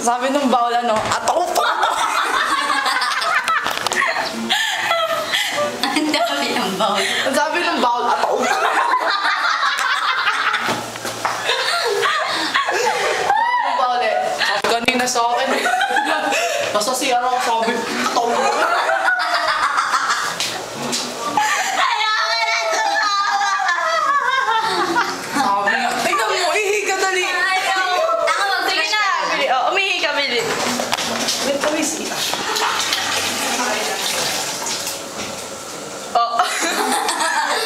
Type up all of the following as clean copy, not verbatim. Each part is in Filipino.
Sabi nung bawal ataw pa! Ang dami ng bawal. Sabi nung bawal, ataw pa! Sabi nung bawal sabi kanina sa akin basta siya ako sabi, ataw pa! Sabi nga, tingnan mo, ihi ka dali! Umihi ka, Bili. Wait, kawis. Oh.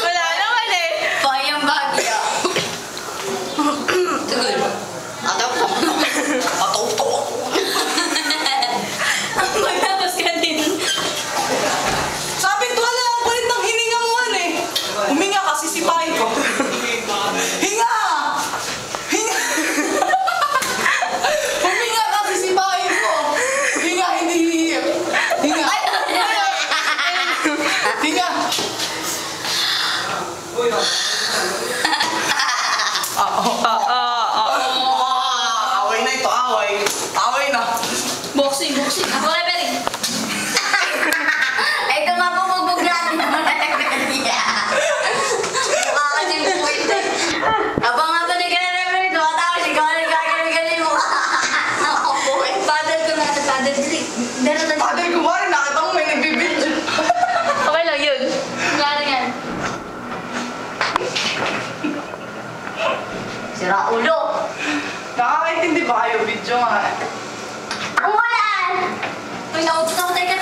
Wala naman eh. Payang bagyo. Tugol. Ataw po. Ataw to. Magtapos ka din. Sabi ko, wala ang kulit ng hininga mo eh. Huminga kasi si Pai ko. Hinga! Hinga! Huminga kasi si Pai ko. Hinga, hindi hihip. Hinga. Hinga. Away na ito, away. Away na. Boxing. Ako na pwede. Ay, tumabugbog natin naman na nagkakaliya. Makakasin po ito. Abang nga ba nagkakaroon ito? Matapos ikaw na nagkakaroon mo. Ako po eh. Paddle ko natin, paddle drink. Father ko ba rin, nakita mo may nagbibidyo. Okay lang yun. Gano'n yan. Sira ulo. Nakakaintindi ba kayo video nga? Umulan! Uy, nautot ako tayo.